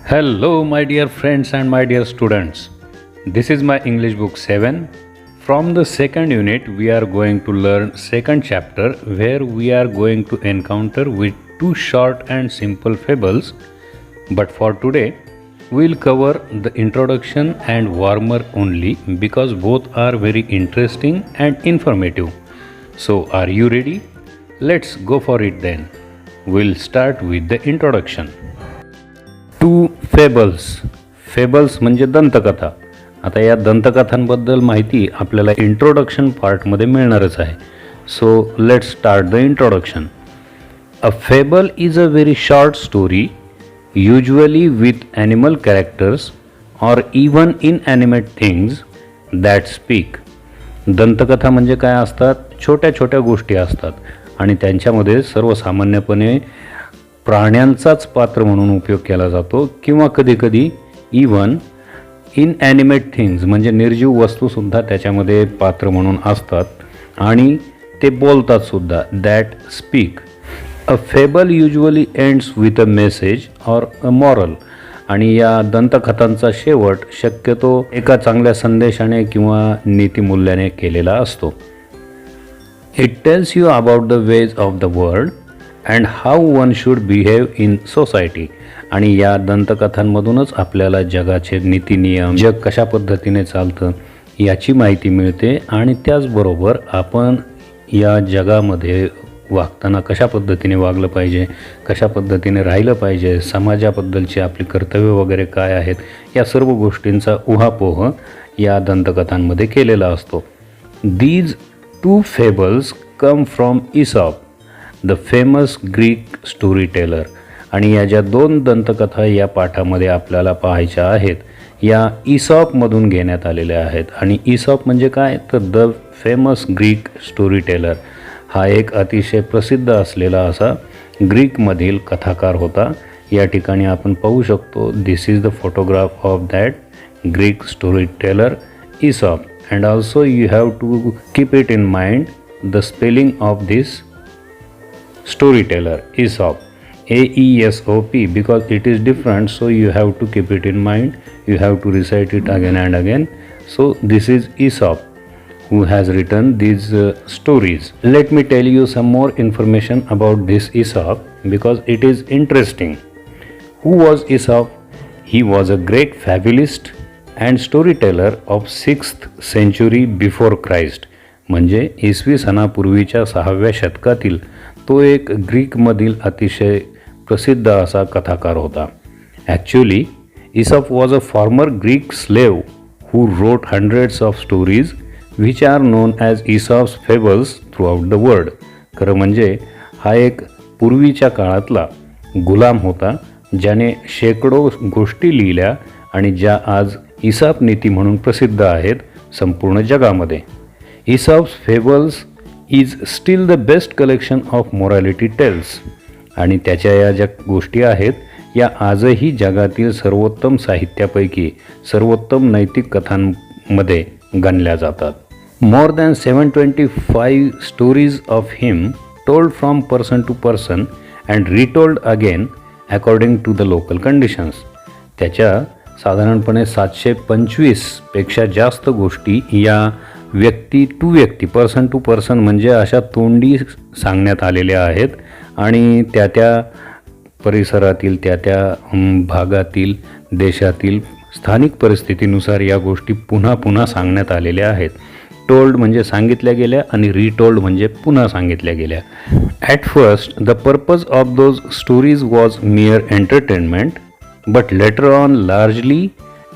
Hello, my dear friends and my dear students. This is my English book 7. From the second unit, we are going to learn second chapter where we are going to encounter with two short and simple fables. But for today, we'll cover the introduction and warmer only because both are very interesting and informative. So, are you ready? Let's go for it then. We'll start with the introduction. Two fables म्हणजे दंतकथा. आता या दंतकथांबद्दल माहिती आपल्याला introduction पार्टमध्ये मिळणारच आहे. So let's start the introduction. A fable is a very short story usually with animal characters or even inanimate things that speak. दंतकथा म्हणजे काय असतात? छोट्या छोट्या गोष्टी असतात आणि त्यांच्यामध्ये सर्वसामान्यपणे प्राण्यांचाच पात्र म्हणून उपयोग केला जातो किंवा कधीकधी इवन इनॲनिमेट थिंग्स म्हणजे निर्जीव वस्तूसुद्धा त्याच्यामध्ये पात्र म्हणून असतात आणि ते बोलतातसुद्धा. That speak. A fable usually ends with a message or a moral. आणि या दंतकथांचा शेवट शक्यतो एका चांगल्या संदेशाने किंवा नीतिमूल्याने केलेला असतो. It tells you about the ways of the world and how one should behave in society. आणि या दंतकथांमधूनच आपल्याला जगाचे नीतिनियम, जग कशा पद्धतीने चालतं याची माहिती मिळते आणि त्याचबरोबर आपण या जगामध्ये वागताना कशा पद्धतीने वागलं पाहिजे, कशा पद्धतीने राहिलं पाहिजे, समाजाबद्दलची आपली कर्तव्य वगैरे काय आहेत, या सर्व गोष्टींचा उहापोह या दंतकथांमध्ये केलेला असतो. These two fables come from Aesop, the famous Greek story teller. आणि या ज्या दोन दंतकथा या पाठामध्ये आपल्याला पाहायच्या आहेत या इसॉपमधून घेण्यात आलेल्या आहेत. आणि इसॉप म्हणजे काय? तर the famous Greek story teller हा एक अतिशय प्रसिद्ध असलेला असा ग्रीकमधील कथाकार होता. या ठिकाणी आपण पाहू शकतो. This is the photograph of that Greek story teller Aesop. And also you have to keep it in mind the spelling of this storyteller Aesop, Aesop, because it is different, so you have to keep it in mind, you have to recite it again and again. So this is Aesop who has written these stories. Let me tell you some more information about this Aesop because it is interesting. Who was Aesop? He was a great fabulist and storyteller of 6th century before Christ. म्हणजे इसवी सनापूर्वीच्या 6व्या शतकातील तो एक ग्रीकमधील अतिशय प्रसिद्ध असा कथाकार होता. Actually Aesop was a former Greek slave who wrote hundreds of stories which are known as Aesop's fables throughout the world. खरं म्हणजे हा एक पूर्वीच्या काळातला गुलाम होता ज्याने शेकडो गोष्टी लिहिल्या आणि ज्या आज इसॉप नीती म्हणून प्रसिद्ध आहेत संपूर्ण जगामध्ये. Aesop's fables is still the best collection of morality tales. आणि त्याच्या या ज्या गोष्टी आहेत या आजही जगातील सर्वोत्तम साहित्यापैकी सर्वोत्तम नैतिक कथांमध्ये गणल्या जातात. More than 725 stories of him told from person to person and retold again according to the local conditions. त्याच्या साधारणपणे 725 पेक्षा जास्त गोष्टी या व्यक्ती टू व्यक्ती, पर्सन टू पर्सन म्हणजे अशा तोंडी सांगण्यात आलेल्या आहेत आणि त्या त्या परिसरातील, त्या त्या भागातील, देशातील स्थानिक परिस्थितीनुसार या गोष्टी पुन्हा पुन्हा सांगण्यात आलेल्या आहेत. टोल्ड म्हणजे सांगितल्या गेल्या आणि रिटोल्ड म्हणजे पुन्हा सांगितल्या गेल्या. At first the purpose of those stories was मिअर entertainment but later on largely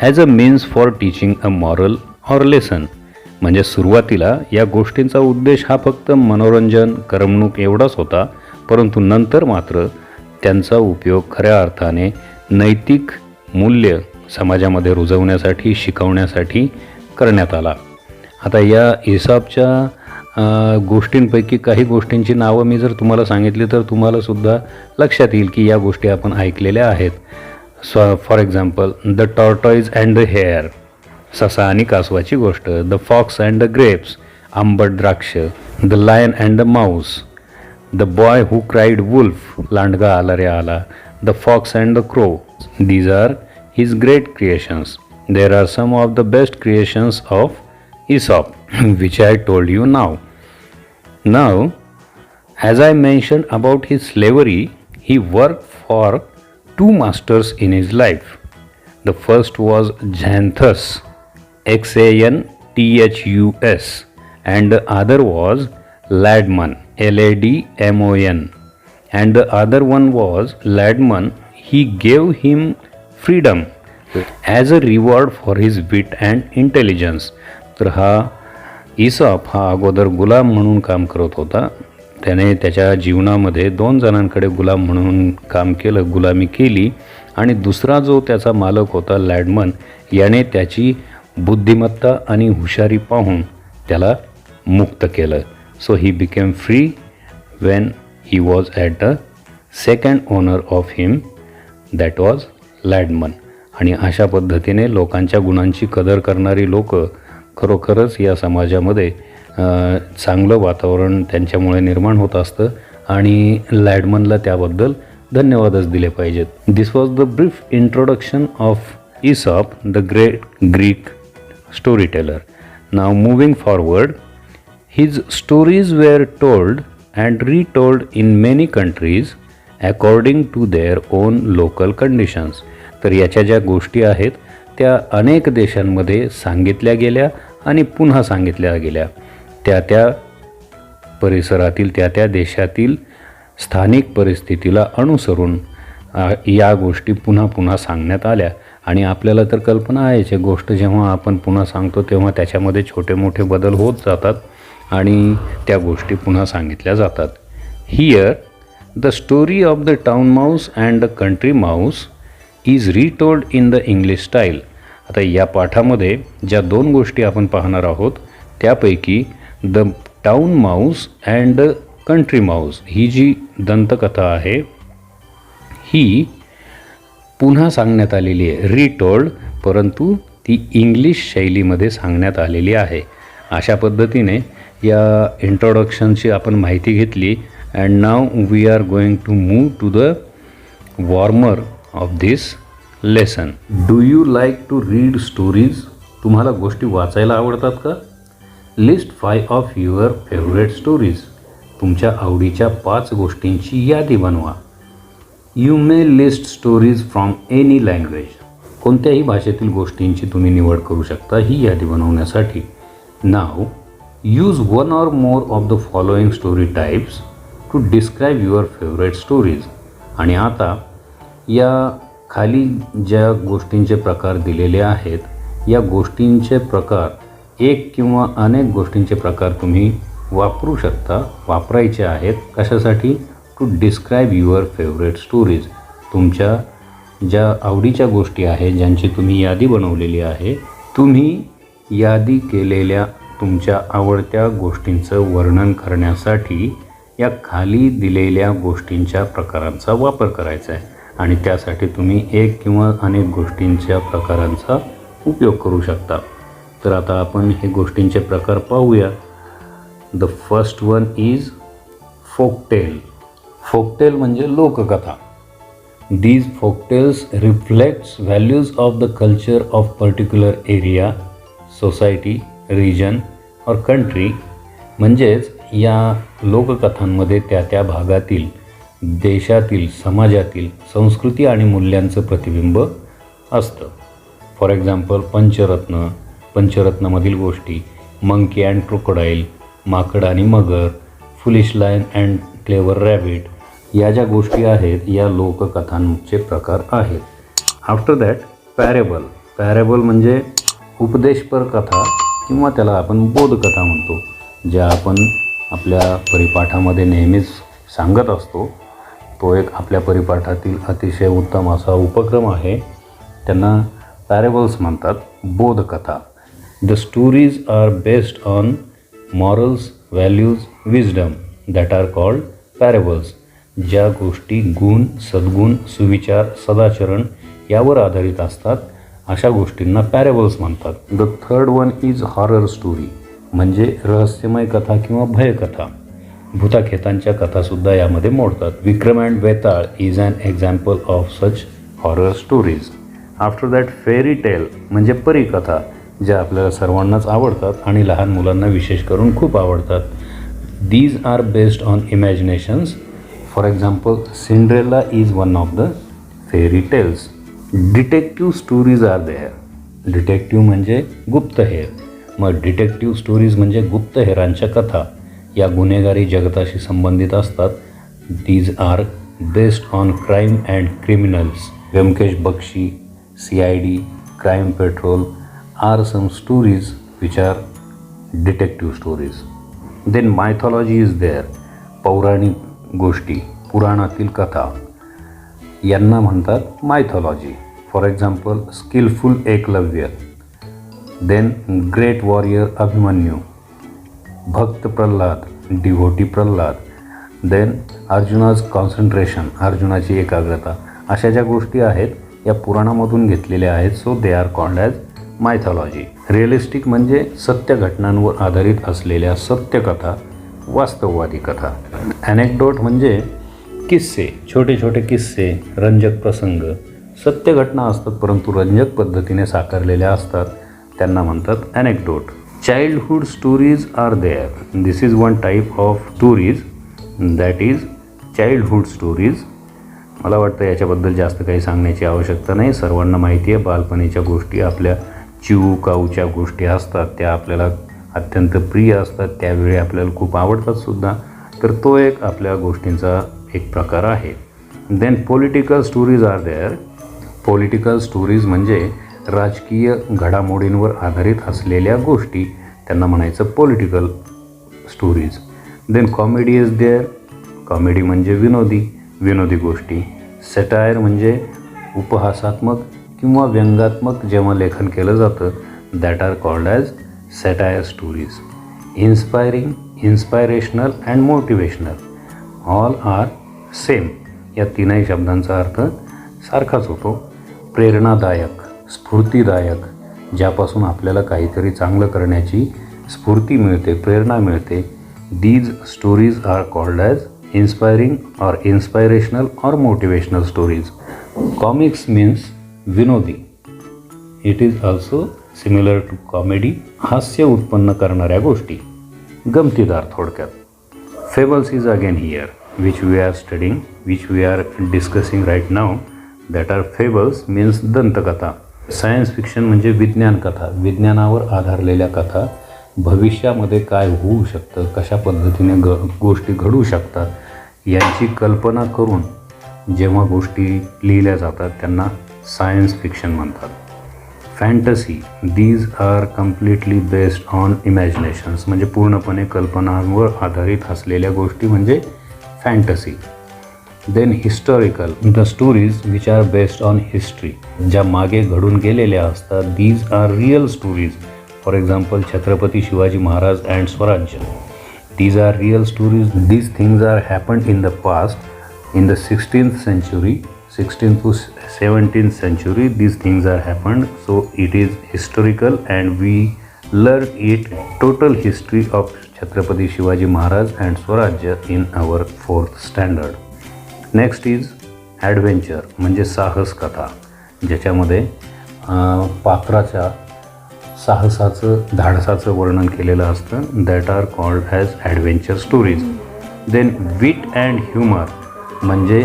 as a means for teaching a moral or lesson. म्हणजे सुरुवातीला या गोष्टींचा उद्देश हा फक्त मनोरंजन, करमणूक एवढाच होता, परंतु नंतर मात्र त्यांचा उपयोग खऱ्या अर्थाने नैतिक मूल्य समाजामध्ये रुजवण्यासाठी, शिकवण्यासाठी करण्यात आला. आता या इसॉपच्या गोष्टींपैकी काही गोष्टींची नावं मी जर तुम्हाला सांगितली तर तुम्हालासुद्धा लक्षात येईल की या गोष्टी आपण ऐकलेल्या आहेत. For example the tortoise and the hare, ससा आणि कासवाची गोष्ट. The fox and the grapes, आंबट द्राक्ष. The lion and the mouse, the boy who cried wolf, लांडगा आला रे आला. The fox and the crow, These are his great creations. There are some of the best creations of Aesop, which I told you now. Now, as I mentioned about his slavery, he worked for two masters in his life. The first was Xanthus, Xanthus, and the other was Ladmon, Ladmon, and the other one was Ladmon. He gave him freedom as a reward for his wit and intelligence. तर हा ESOP हा अगोदर गुलाम म्हणून काम करत होता. त्याने त्याच्या जीवनामध्ये 2 जणांकडे गुलाम म्हणून काम केलं, गुलामी केली, आणि दुसरा जो त्याचा मालक होता लॅडमन, याने त्याची बुद्धिमत्ता आणि हुशारी पाहून त्याला मुक्त केलं. So he became free when he was at the second owner of him, that was Iadmon. आणि अशा पद्धतीने लोकांच्या गुणांची कदर करणारी लोक खरोखरच या समाजामध्ये चांगलं वातावरण त्यांच्यामुळे निर्माण होत असतं, आणि लॅडमनला त्याबद्दल धन्यवादच दिले पाहिजेत. This was the brief introduction of Aesop, the great Greek story teller. Now moving forward, his stories were told and retold in many countries according to their own local conditions. तर याच्या ज्या गोष्टी आहेत त्या अनेक देशांमध्ये सांगितल्या गेल्या आणि पुन्हा सांगितल्या गेल्या. त्या परिसरातील त्या देशातील स्थानिक परिस्थितीला अनुसरून या गोष्टी पुन्हा पुन्हा सांगण्यात आल्या. आणि आपल्याला तर कल्पना आहे, गोष्ट जेव्हा आपण पुन्हा सांगतो तेव्हा त्याच्यामध्ये छोटे मोठे बदल होत जातात आणि त्या गोष्टी पुन्हा सांगितल्या जातात. Here the story of the town mouse and the country Mouse is retold in the English style. आता या पाठामध्ये ज्या 2 गोष्टी आपण पाहणार आहोत त्यापैकी the town mouse and the country mouse ही जी दंतकथा आहे ही पुन्हा सांगण्यात आलेली आहे, रिटोल्ड, परंतु ती इंग्लिश शैलीमध्ये सांगण्यात आलेली आहे. अशा पद्धतीने या इंट्रोडक्शनची आपण माहिती घेतली. And now we are going to move to the warmer of this lesson. Do you like to read stories? तुम्हाला गोष्टी वाचायला आवडतात का? List 5 of your favourite stories. तुमच्या आवडीच्या 5 गोष्टींची यादी बनवा. You may list stories from any language. कोणत्याही भाषेतील गोष्टींची तुम्ही निवड करू शकता ही यादी बनवण्यासाठी. Now use 1 or more of the following story types to describe your favourite stories. आणि आता या खाली ज्या गोष्टींचे प्रकार दिलेले आहेत या गोष्टींचे प्रकार, एक किंवा अनेक गोष्टींचे प्रकार तुम्ही वापरू शकता, वापरायचे आहेत. कशासाठी? To describe your favourite stories. तुमच्या ज्या आवडीच्या गोष्टी आहेत ज्यांची तुम्ही यादी बनवलेली आहे, तुम्ही यादी केलेल्या तुमच्या आवडत्या गोष्टींचं वर्णन करण्यासाठी या खाली दिलेल्या गोष्टींच्या प्रकारांचा वापर करायचा आहे. आणि त्यासाठी तुम्ही एक किंवा अनेक गोष्टींच्या प्रकारांचा उपयोग करू शकता. तर आता आपण हे गोष्टींचे प्रकार पाहूया. The first one is folktale. Folktale म्हणजे लोककथा. These folktales reflects values of the culture of particular area, society, region और कंट्री. म्हणजेच या लोककथांमध्ये त्या भागातील, देशातील, समाजातील संस्कृती आणि मूल्यांचं प्रतिबिंब असतं. फॉर एक्झाम्पल पंचरत्न, पंचरत्नामधील गोष्टी, मंकी अँड क्रोकोडाईल, माकड आणि मगर, foolish lion and clever rabbit, या ज्या गोष्टी आहेत या लोककथांचे प्रकार आहेत. After that parable. पॅरेबल म्हणजे उपदेशपर कथा किंवा त्याला आपण बोधकथा म्हणतो, ज्या आपण आपल्या परिपाठामध्ये नेहमीच सांगत असतो. तो एक आपल्या परिपाठातील अतिशय उत्तम असा उपक्रम आहे. त्यांना पॅरेबल्स म्हणतात, बोधकथा. The stories are based on morals, values, wisdom that are called parables. ज्या गोष्टी गुण, सद्गुण, सुविचार, सदाचरण यावर आधारित असतात अशा गोष्टींना पॅरेबल्स म्हणतात. The third one is horror story, म्हणजे रहस्यमय कथा किंवा भयकथा. भूताखेतांच्या कथासुद्धा यामध्ये मोडतात. Vikram and Vetal is an example of such horror stories. After that fairy tale म्हणजे परीकथा, ज्या आपल्याला सर्वांनाच आवडतात आणि लहान मुलांना विशेष करून खूप आवडतात. These are based on imaginations. For example, Cinderella is one of the fairy tales. Detective stories are there. Detective म्हणजे गुप्तहेर. मग डिटेक्टिव्ह स्टोरीज म्हणजे गुप्तहेरांच्या कथा या गुन्हेगारी जगताशी संबंधित असतात. These are based on crime and criminals. Vyankesh Bakshi, CID, crime patrol are some stories which are detective stories. Then mythology is there. पौराणिक गोष्टी, पुराणातील कथा यांना म्हणतात mythology. For example, skillful Eklavya. Then great warrior Abhimanyu, भक्त Pralhad, devotee Pralhad. Then Arjuna's concentration, अर्जुनाची एकाग्रता. अशा ज्या गोष्टी आहेत या पुराणामधून घेतलेल्या आहेत. So they are called as mythology. Realistic म्हणजे सत्य घटनांवर आधारित असलेल्या सत्यकथा, वास्तववादी कथा. ॲनेक्डोट म्हणजे किस्से, छोटे छोटे किस्से, रंजक प्रसंग. सत्य घटना असतात परंतु रंजक पद्धतीने साकारलेल्या असतात, त्यांना म्हणतात anecdote. Childhood stories are there. This is one type of stories, that is childhood stories. मला वाटतं याच्याबद्दल जास्त काही सांगण्याची आवश्यकता नाही. सर्वांना माहिती आहे, बालपणीच्या गोष्टी आपल्या चिऊ काऊच्या गोष्टी असतात, त्या आपल्याला अत्यंत प्रिय असतात, त्यावेळी आपल्याला खूप आवडतात सुद्धा. तर तो एक आपल्या गोष्टींचा एक प्रकार आहे. Then political stories are there. Political stories म्हणजे राजकीय घडामोडींवर आधारित असलेल्या गोष्टी, त्यांना म्हणायचं political stories. Then comedy is there. Comedy म्हणजे विनोदी गोष्टी. सेटायर म्हणजे उपहासात्मक किंवा व्यंगात्मक जेव्हा लेखन केलं जातं, that are called as satire stories. Inspiring, inspirational and motivational all are same. या तीनही शब्दांचा अर्थ सारखाच होतो. प्रेरणादायक, स्फूर्तिदायक, ज्यापासून आपल्याला काहीतरी चांगलं करण्याची स्फूर्ती मिळते, प्रेरणा मिळते. These stories are called as inspiring or inspirational or motivational stories. Comics means विनोदी. It is also similar to comedy. हास्य उत्पन्न करणाऱ्या गोष्टी, गमतीदार थोडक्यात. Fables is again here, which we are studying, which we are discussing right now. That are fables means दंतकथा. Science fiction म्हणजे विज्ञान कथा, विज्ञानावर आधारलेल्या कथा. भविष्यामध्ये काय होऊ शकतं, कशा पद्धतीने गोष्टी घडू शकतात यांची कल्पना करून जेव्हा गोष्टी लिहिल्या जातात त्यांना सायन्स फिक्शन म्हणतात. Fantasy, these are completely based on imaginations म्हणजे पूर्णपणे कल्पनांवर आधारित असलेल्या गोष्टी म्हणजे fantasy. Then historical, the stories which are based on history, ज्या मागे घडून गेलेल्या असतात. These are real stories. For example, Chhatrapati Shivaji Maharaj and Swarajya. These are real stories. These things are happened in the past, in the 16th century, 16th to 17th century. These things are happened, so it is historical and we learn it total history of Chhatrapati Shivaji Maharaj and Swarajya in our 4th standard. Next is adventure म्हणजे साहस कथा, ज्याच्यामध्ये पात्राच्या साहसाचं, धाडसाचं वर्णन केलेलं असतं. That are called as adventure stories. Then wit and humour म्हणजे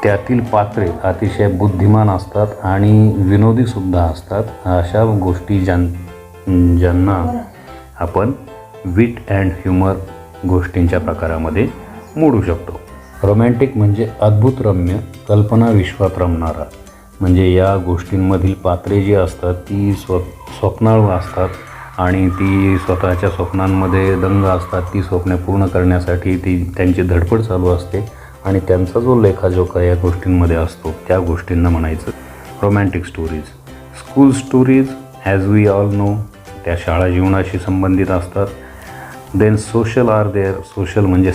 त्यातील पात्रे अतिशय बुद्धिमान असतात आणि विनोदीसुद्धा असतात. अशा गोष्टी ज्यांना आपण विट अँड ह्युमर गोष्टींच्या प्रकारामध्ये मोडू शकतो. रोमॅन्टिक म्हणजे अद्भुतरम्य, कल्पना विश्वात रमणारा. म्हणजे या गोष्टींमधील पात्रे जी असतात ती स्वप्नाळू असतात आणि ती स्वतःच्या स्वप्नांमध्ये दंग असतात. ती स्वप्ने पूर्ण करण्यासाठी त्यांची धडपड चालू असते आणि त्यांचा जो लेखाजोखा या गोष्टींमध्ये असतो त्या गोष्टींना म्हणायचं romantic stories. School stories as we all know त्या शाळा जीवनाशी संबंधित असतात. Then social are there. Social म्हणजे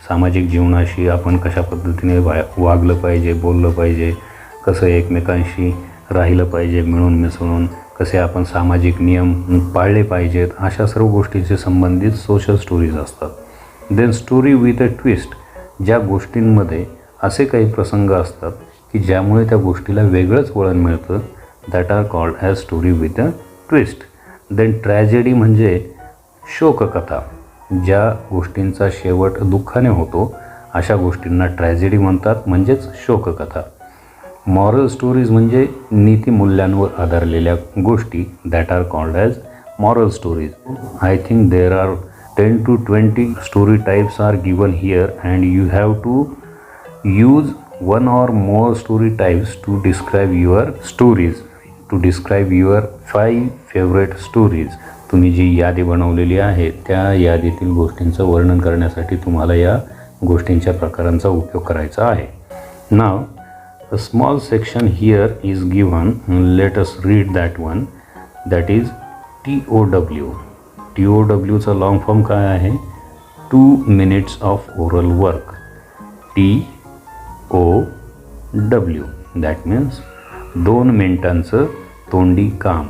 सामाजिक जीवनाशी आपण कशा पद्धतीने वागलं पाहिजे, बोललं पाहिजे, कसं एकमेकांशी राहिलं पाहिजे मिळून मिसळून, कसे आपण सामाजिक नियम पाळले पाहिजेत, अशा सर्व गोष्टींशी संबंधित सोशल स्टोरीज असतात. Then story with a twist, ज्या गोष्टींमध्ये असे काही प्रसंग असतात की ज्यामुळे त्या गोष्टीला वेगळंच वळण मिळतं, that are called as story with a twist. Then tragedy म्हणजे शोककथा. ज्या गोष्टींचा शेवट दुःखाने होतो अशा गोष्टींना ट्रॅजेडी म्हणतात, म्हणजेच शोककथा. मॉरल स्टोरीज म्हणजे नीतिमूल्यांवर आधारलेल्या गोष्टी, that are called as moral stories. I think there are 10 to 20 story types are given here, and you have to use one or more story types to describe your stories, to describe your 5 favorite stories. तुम्ही जी यादी बनवलेली आहे त्या यादीतील गोष्टींचं वर्णन करण्यासाठी तुम्हाला या गोष्टींच्या प्रकारांचा उपयोग करायचा आहे. नाव a small section here is given. Let us read that one. That is TOW. TOWचा लॉंग फॉर्म काय आहे? 2 minutes of oral work. TOW. That means 2 मिनिटांचं तोंडी काम.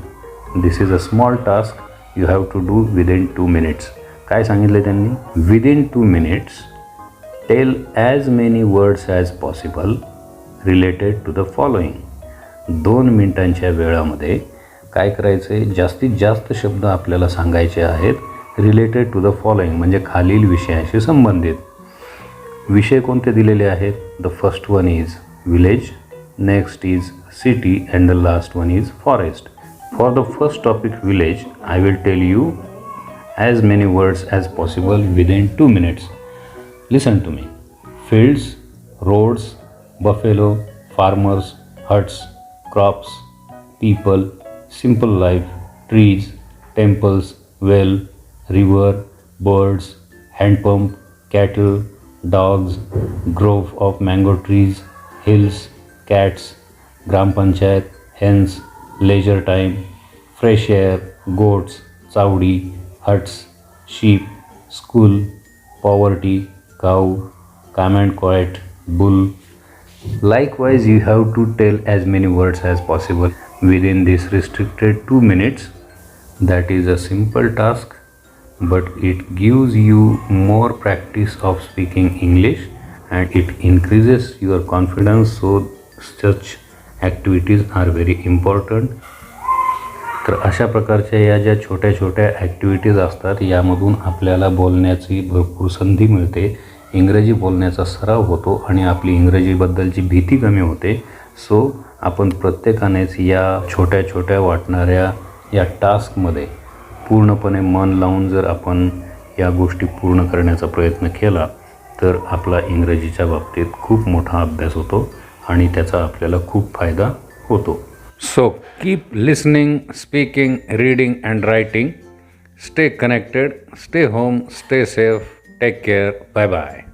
This is a small task you have to do within 2 minutes. काय सांगितलं त्यांनी? Within 2 minutes, tell as many words as possible related to the following. 2 मिनिटांच्या वेळामध्ये काय करायचं आहे? जास्तीत जास्त शब्द आपल्याला सांगायचे आहेत रिलेटेड टू द फॉलोइंग, म्हणजे खालील विषयाशी संबंधित. विषय कोणते दिलेले आहेत? The first one is village, next is city, and the last one is forest. For the first topic village, I will tell you as many words as possible within 2 minutes. Listen to me. fields, roads, buffalo, farmers, huts, crops, people, simple life, trees, temples, well, river, birds, hand pump, cattle, dogs, grove of mango trees, hills, cats, gram panchayat, hens, leisure time, fresh air, goats, chawdi, huts, sheep, school, poverty, cow, calm and quiet, bull. Likewise, you have to tell as many words as possible within this restricted 2 minutes. That is a simple task, but it gives you more practice of speaking English and it increases your confidence. So such activities are very important. तर अशा प्रकारच्या या ज्या छोट्या छोट्या activities असतात यामधून आपल्याला बोलण्याची भरपूर संधी मिळते, इंग्रजी बोलण्याचा सराव होतो आणि आपली इंग्रजीबद्दलची भीती कमी होते. सो आपण प्रत्येकानेच या छोट्या छोट्या वाटणाऱ्या या टास्कमध्ये पूर्णपणे मन लावून जर आपण या गोष्टी पूर्ण करण्याचा प्रयत्न केला तर आपला इंग्रजीच्या बाबतीत खूप मोठा अभ्यास होतो आणि त्याचा आपल्याला खूप फायदा होतो. So keep listening, speaking, reading and writing. Stay connected, stay home, stay safe, take care, bye bye.